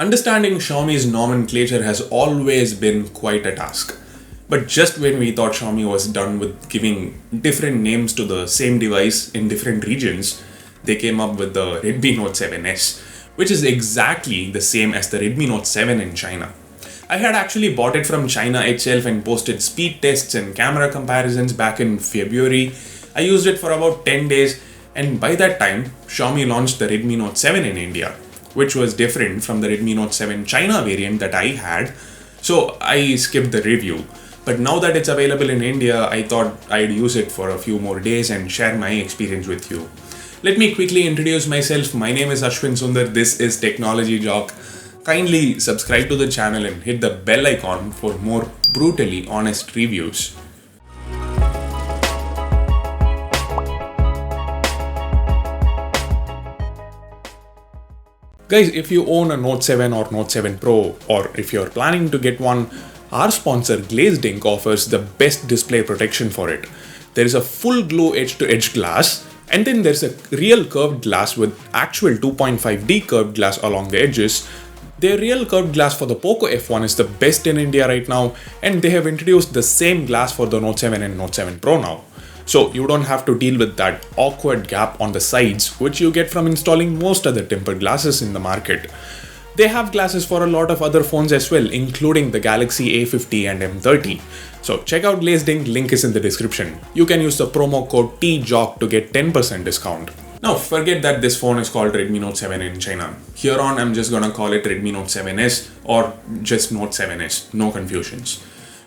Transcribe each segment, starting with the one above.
Understanding Xiaomi's nomenclature has always been quite a task. But just when we thought Xiaomi was done with giving different names to the same device in different regions, they came up with the Redmi Note 7S, which is exactly the same as the Redmi Note 7 in China. I had actually bought it from China itself and posted speed tests and camera comparisons back in February. I used it for about 10 days, and by that time, Xiaomi launched the Redmi Note 7 in India, which was different from the Redmi Note 7 China variant that I had, so I skipped the review. But now that it's available in India, I thought I'd use it for a few more days and share my experience with you. Let me quickly introduce myself. My name is Ashwin Sundar. This is Technology Jock. Kindly subscribe to the channel and hit the bell icon for more brutally honest reviews. Guys, if you own a Note 7 or Note 7 Pro, or if you're planning to get one, our sponsor Glazed Ink offers the best display protection for it. There is a full glow edge-to-edge glass, and then there's a real curved glass with actual 2.5D curved glass along the edges. Their real curved glass for the Poco F1 is the best in India right now, and they have introduced the same glass for the Note 7 and Note 7 Pro now. So you don't have to deal with that awkward gap on the sides, which you get from installing most other tempered glasses in the market. They have glasses for a lot of other phones as well, including the Galaxy A50 and M30. So check out Glazed Ink, link is in the description. You can use the promo code TJOCK to get 10% discount. Now forget that this phone is called Redmi Note 7 in China. Here on I'm just gonna call it Redmi Note 7S or just Note 7S, no confusions.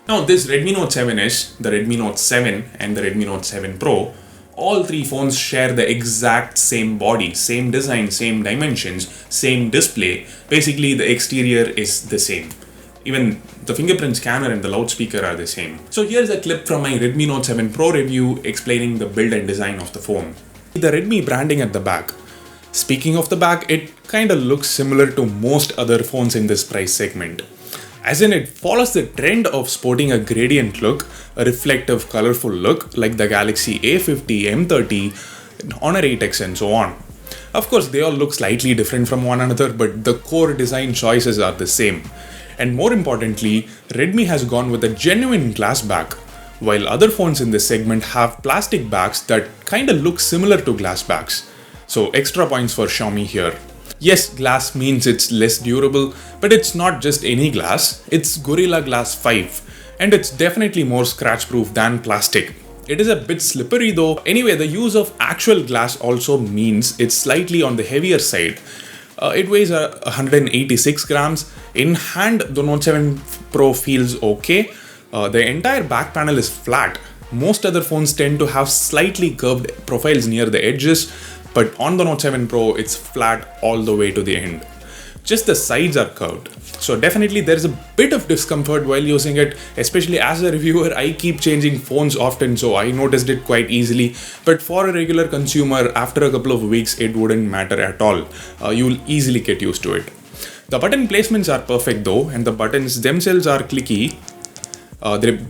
Now this Redmi Note 7S, the Redmi Note 7 and the Redmi Note 7 Pro, all three phones share the exact same body, same design, same dimensions, same display. Basically the exterior is the same. Even the fingerprint scanner and the loudspeaker are the same. So here's a clip from my Redmi Note 7 Pro review explaining the build and design of the phone. The Redmi branding at the back. Speaking of the back, it kinda looks similar to most other phones in this price segment. As in, it follows the trend of sporting a gradient look, a reflective, colorful look like the Galaxy A50, M30, Honor 8X and so on. Of course, they all look slightly different from one another, but the core design choices are the same. And more importantly, Redmi has gone with a genuine glass back, while other phones in this segment have plastic backs that kinda look similar to glass backs. So extra points for Xiaomi here. Yes, glass means it's less durable, but it's not just any glass, it's Gorilla Glass 5, and it's definitely more scratch-proof than plastic. It is a bit slippery though. Anyway, the use of actual glass also means it's slightly on the heavier side. It weighs 186 grams. In hand, the Note 7 Pro feels okay. The entire back panel is flat. Most other phones tend to have slightly curved profiles near the edges, but on the Note 7 Pro, it's flat all the way to the end. Just the sides are curved. So definitely there's a bit of discomfort while using it, especially as a reviewer. I keep changing phones often, so I noticed it quite easily. But for a regular consumer, after a couple of weeks, it wouldn't matter at all. You'll easily get used to it. The button placements are perfect though, and the buttons themselves are clicky.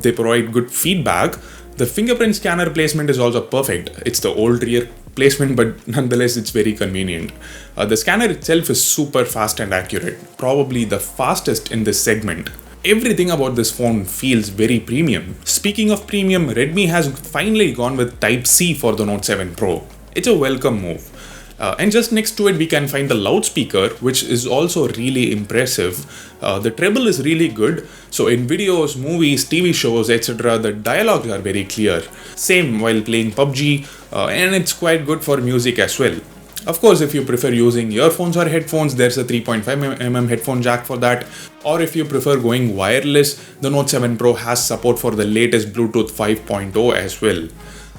They provide good feedback. The fingerprint scanner placement is also perfect. It's the old rear placement, but nonetheless it's very convenient. The scanner itself is super fast and accurate, probably the fastest in this segment. Everything about this phone feels very premium. Speaking of premium, Redmi has finally gone with Type-C for the Note 7 Pro. It's a welcome move. And just next to it we can find the loudspeaker, which is also really impressive. The treble is really good, so in videos, movies, TV shows, etc. the dialogues are very clear. Same while playing PUBG, and it's quite good for music as well. Of course, if you prefer using earphones or headphones, there's a 3.5mm headphone jack for that. Or if you prefer going wireless, the Note 7 Pro has support for the latest Bluetooth 5.0 as well.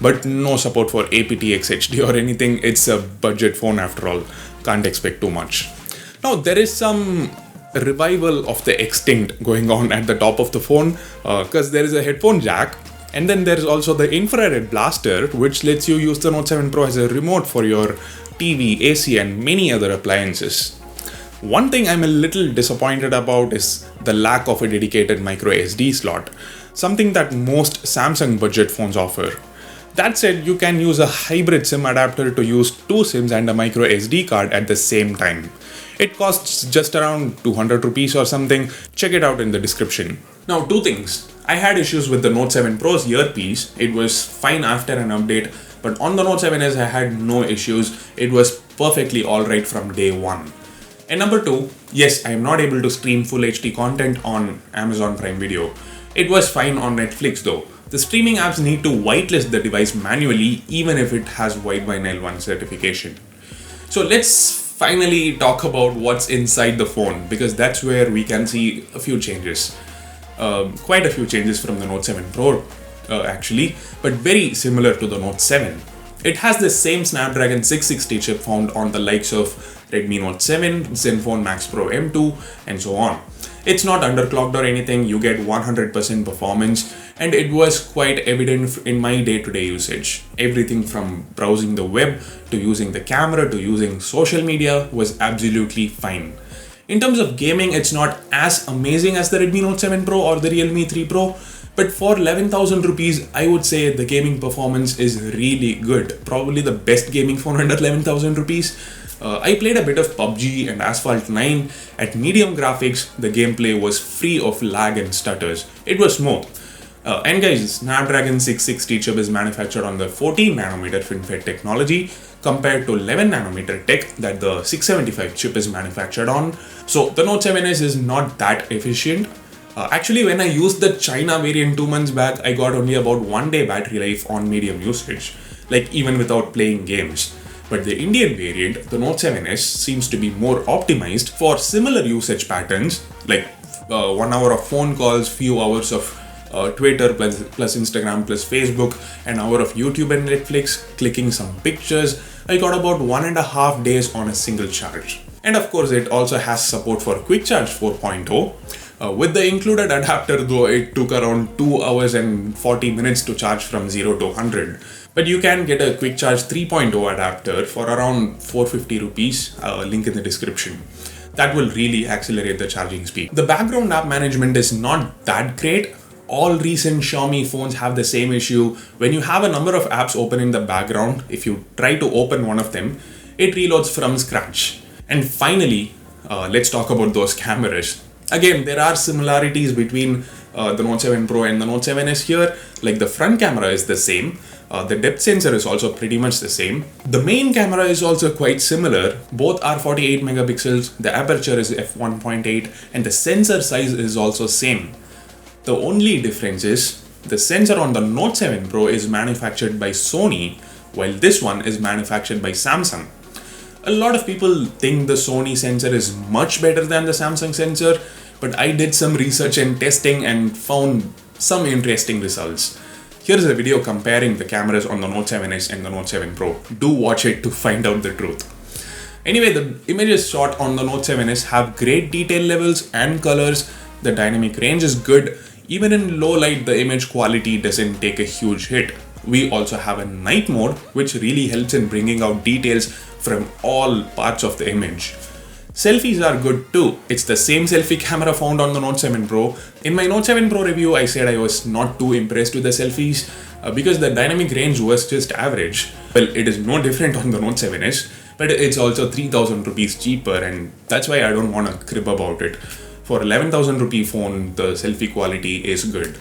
But no support for aptX HD or anything. It's a budget phone after all. Can't expect too much. Now there is some revival of the extinct going on at the top of the phone, because there is a headphone jack, and then there is also the infrared blaster, which lets you use the Note 7 Pro as a remote for your TV, AC and many other appliances. One thing I'm a little disappointed about is the lack of a dedicated micro SD slot, something that most Samsung budget phones offer. That said, you can use a hybrid SIM adapter to use two SIMs and a micro SD card at the same time. It costs just around 200 rupees or something. Check it out in the description. Now, two things. I had issues with the Note 7 Pro's earpiece. It was fine after an update, but on the Note 7s I had no issues. It was perfectly alright from day one. And number two, yes, I am not able to stream full HD content on Amazon Prime Video. It was fine on Netflix though. The streaming apps need to whitelist the device manually even if it has White Vinyl 1 certification. So let's finally talk about what's inside the phone, because that's where we can see a few changes. Quite a few changes from the Note 7 Pro actually, but very similar to the Note 7. It has the same Snapdragon 660 chip found on the likes of Redmi Note 7, Zenfone Max Pro M2 and so on. It's not underclocked or anything, you get 100% performance, and it was quite evident in my day-to-day usage. Everything from browsing the web to using the camera to using social media was absolutely fine. In terms of gaming, it's not as amazing as the Redmi Note 7 Pro or the Realme 3 Pro, but for 11,000 rupees, I would say the gaming performance is really good. Probably the best gaming phone under 11,000 rupees. I played a bit of PUBG and Asphalt 9. At medium graphics, the gameplay was free of lag and stutters. It was smooth. And guys, Snapdragon 660 chip is manufactured on the 14nm FinFET technology compared to 11nm tech that the 675 chip is manufactured on. So the Note 7s is not that efficient. Actually, when I used the China variant 2 months back, I got only about 1 day battery life on medium usage, like even without playing games. But the Indian variant, the Note 7s, seems to be more optimized for similar usage patterns, like 1 hour of phone calls, few hours of Twitter plus Instagram plus Facebook, an hour of YouTube and Netflix, clicking some pictures. I got about 1.5 days on a single charge. And of course, it also has support for Quick Charge 4.0. With the included adapter though, it took around 2 hours and 40 minutes to charge from 0 to 100. But you can get a Quick Charge 3.0 adapter for around 450 rupees, link in the description. That will really accelerate the charging speed. The background app management is not that great. All recent Xiaomi phones have the same issue. When you have a number of apps open in the background, if you try to open one of them, it reloads from scratch. And finally, let's talk about those cameras. Again, there are similarities between the Note 7 Pro and the Note 7s here. Like the front camera is the same. The depth sensor is also pretty much the same. The main camera is also quite similar. Both are 48 megapixels, the aperture is f1.8 and the sensor size is also same. The only difference is the sensor on the Note 7 Pro is manufactured by Sony, while this one is manufactured by Samsung. A lot of people think the Sony sensor is much better than the Samsung sensor, but I did some research and testing and found some interesting results. Here's a video comparing the cameras on the Note 7s and the Note 7 Pro. Do watch it to find out the truth. Anyway, the images shot on the Note 7s have great detail levels and colors. The dynamic range is good. Even in low light, the image quality doesn't take a huge hit. We also have a night mode, which really helps in bringing out details from all parts of the image. Selfies are good too. It's the same selfie camera found on the Note 7 Pro. In my Note 7 Pro review, I said I was not too impressed with the selfies because the dynamic range was just average. Well, it is no different on the Note 7s, but it's also 3,000 rupees cheaper, and that's why I don't want to crib about it. For 11,000 rupee phone, the selfie quality is good.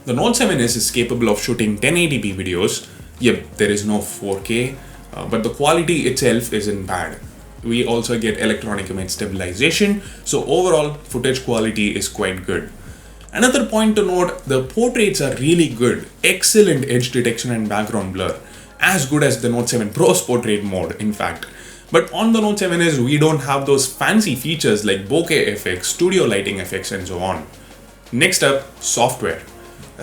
The Note 7s is capable of shooting 1080p videos. Yep, there is no 4K, but the quality itself isn't bad. We also get electronic image stabilization, so overall footage quality is quite good. Another point to note, the portraits are really good. Excellent edge detection and background blur. As good as the Note 7 Pro's portrait mode, in fact. But on the Note 7s, we don't have those fancy features like bokeh effects, studio lighting effects, and so on. Next up, software.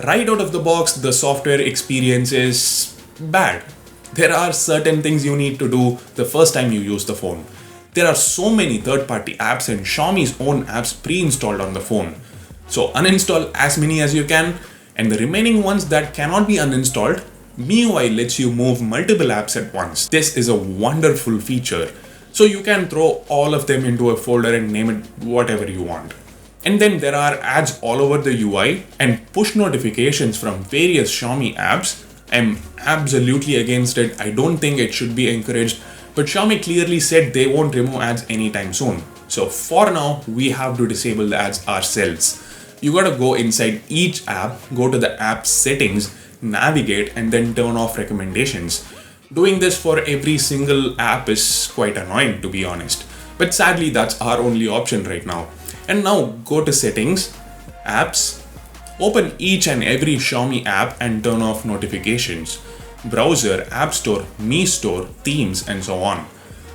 Right out of the box, the software experience is bad. There are certain things you need to do the first time you use the phone. There are so many third-party apps and Xiaomi's own apps pre-installed on the phone. So uninstall as many as you can, and the remaining ones that cannot be uninstalled, MIUI lets you move multiple apps at once. This is a wonderful feature. So you can throw all of them into a folder and name it whatever you want. And then there are ads all over the UI and push notifications from various Xiaomi apps. I'm absolutely against it. I don't think it should be encouraged. But Xiaomi clearly said they won't remove ads anytime soon. So for now, we have to disable the ads ourselves. You gotta go inside each app, go to the app settings, navigate, and then turn off recommendations. Doing this for every single app is quite annoying, to be honest. But sadly, that's our only option right now. And now go to settings, apps, open each and every Xiaomi app and turn off notifications. Browser, App Store, Mi Store, themes, and so on.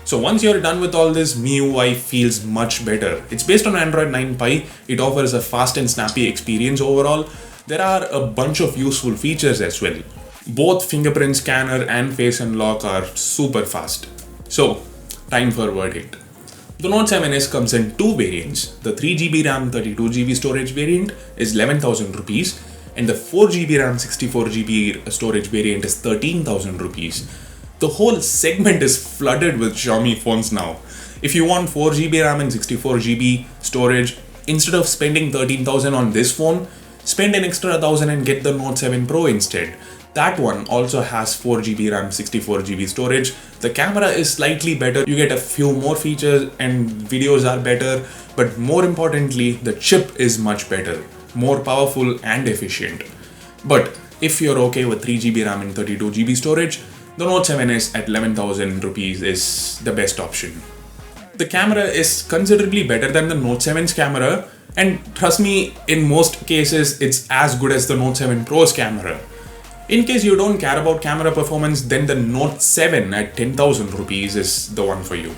So once you're done with all this, MIUI feels much better. It's based on Android 9 Pie. It offers a fast and snappy experience overall. There are a bunch of useful features as well. Both fingerprint scanner and face unlock are super fast. So, time for verdict. The Note 7s comes in two variants. The 3GB RAM 32GB storage variant is 11,000 rupees and the 4GB RAM 64GB storage variant is 13,000 rupees. The whole segment is flooded with Xiaomi phones now. If you want 4GB RAM and 64GB storage, instead of spending 13,000 on this phone, spend an extra 1,000 and get the Note 7 Pro instead. That one also has 4GB RAM, 64GB storage. The camera is slightly better. You get a few more features and videos are better. But more importantly, the chip is much better, more powerful and efficient. But if you're okay with 3GB RAM and 32GB storage, the Note 7s at 11,000 rupees is the best option. The camera is considerably better than the Note 7's camera, and trust me, in most cases, it's as good as the Note 7 Pro's camera. In case you don't care about camera performance, then the Note 7 at 10,000 rupees is the one for you.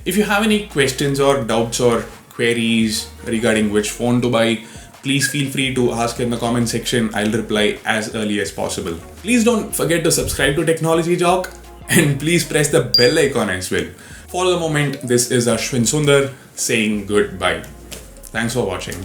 If you have any questions or doubts or queries regarding which phone to buy, please feel free to ask in the comment section. I'll reply as early as possible. Please don't forget to subscribe to Technology Jock and please press the bell icon as well. For the moment, this is Ashwin Sundar saying goodbye. Thanks for watching.